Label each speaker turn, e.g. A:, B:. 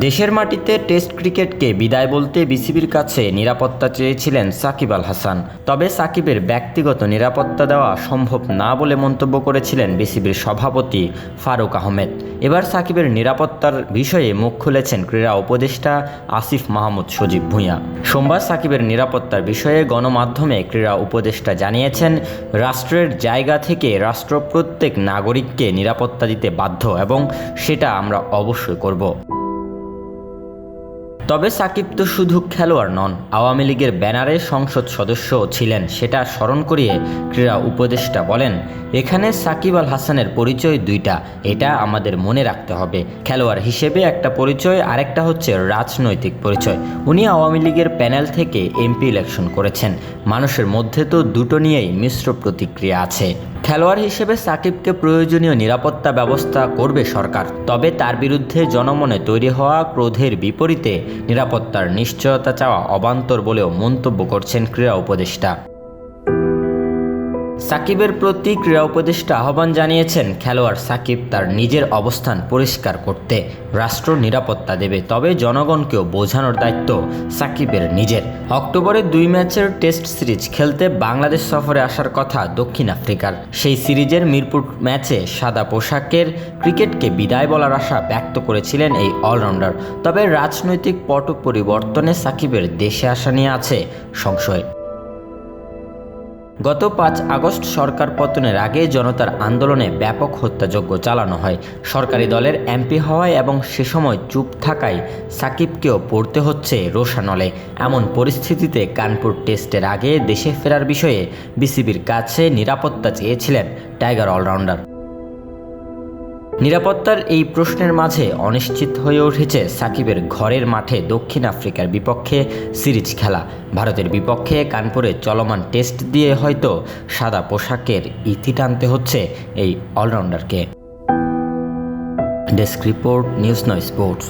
A: দেশের মাটিতে টেস্ট ক্রিকেটকে বিদায় বলতে বিসিবির কাছে নিরাপত্তা চেয়েছিলেন সাকিব আল হাসান। তবে সাকিবের ব্যক্তিগত নিরাপত্তা দেওয়া সম্ভব না বলে মন্তব্য করেছিলেন বিসিবির সভাপতি ফারুক আহমেদ। এবার সাকিবের নিরাপত্তার বিষয়ে মুখ খুলেছেন ক্রীড়া উপদেষ্টা আসিফ মাহমুদ সজীব ভূঁইয়া। সোমবার সাকিবের নিরাপত্তার বিষয়ে গণমাধ্যমে ক্রীড়া উপদেষ্টা জানিয়েছেন, রাষ্ট্রের জায়গা থেকে রাষ্ট্র প্রত্যেক নাগরিককে নিরাপত্তা দিতে বাধ্য এবং সেটা আমরা অবশ্যই করব। তবে সাকিব তো শুধু খেলোয়াড় নন, আওয়ামী লীগের ব্যানারে সংসদ সদস্যও ছিলেন। সেটা স্মরণ করিয়ে ক্রীড়া উপদেষ্টা বলেন, এখানে সাকিব আল হাসানের পরিচয় দুইটা, এটা আমাদের মনে রাখতে হবে। খেলোয়াড় হিসেবে একটা পরিচয়, আরেকটা হচ্ছে রাজনৈতিক পরিচয়। উনি আওয়ামী লীগের প্যানেল থেকে এমপি ইলেকশন করেছেন। মানুষের মধ্যে তো দুটো নিয়েই মিশ্র প্রতিক্রিয়া আছে। খেলোয়াড় হিসেবে সাকিবকে প্রয়োজনীয় নিরাপত্তা ব্যবস্থা করবে সরকার, তবে তার বিরুদ্ধে জনমনে তৈরি হওয়া ক্রোধের বিপরীতে নিরাপত্তার নিশ্চয়তা চাওয়া অবান্তর বলেও মন্তব্য করছেন ক্রীড়া উপদেষ্টা। সাকিবের প্রতি ক্রীড়া উপদেষ্টা আহ্বান জানিয়েছেন, খেলোয়াড় সাকিব তার নিজের অবস্থান পরিষ্কার করতে রাষ্ট্র নিরাপত্তা দেবে, তবে জনগণকেও বোঝানোর দায়িত্ব সাকিবের নিজের। অক্টোবরে 2 ম্যাচের টেস্ট সিরিজ খেলতে বাংলাদেশ সফরে আসার কথা দক্ষিণ আফ্রিকার। সেই সিরিজের মিরপুর ম্যাচে সাদা পোশাকের ক্রিকেটকে বিদায় বলার আশা ব্যক্ত করেছিলেন এই অলরাউন্ডার। তবে রাজনৈতিক পট পরিবর্তনে সাকিবের দেশে আসা নিয়ে আছে সংশয়। গত 5 আগস্ট সরকার পতনের আগে জনতার আন্দোলনে ব্যাপক হত্যাযজ্ঞ চালানো হয়। সরকারি দলের এমপি হওয়ায় এবং সে সময় চুপ থাকায় সাকিবকেও পড়তে হচ্ছে রোষানলে। এমন পরিস্থিতিতে কানপুর টেস্টের আগে দেশে ফেরার বিষয়ে বিসিবির কাছে নিরাপত্তা চেয়েছিলেন টাইগার অলরাউন্ডার। নিরাপত্তার এই প্রশ্নের মাঝে অনিশ্চিত হয়ে উঠেছে সাকিবের ঘরের মাঠে দক্ষিণ আফ্রিকার বিপক্ষে সিরিজ খেলা। ভারতের বিপক্ষে কানপুরে চলমান টেস্ট দিয়ে হয়তো সাদা পোশাকের ইতি টানতে হচ্ছে এই অলরাউন্ডারকে। ডেস্ক রিপোর্ট, নিউজ নয় স্পোর্টস।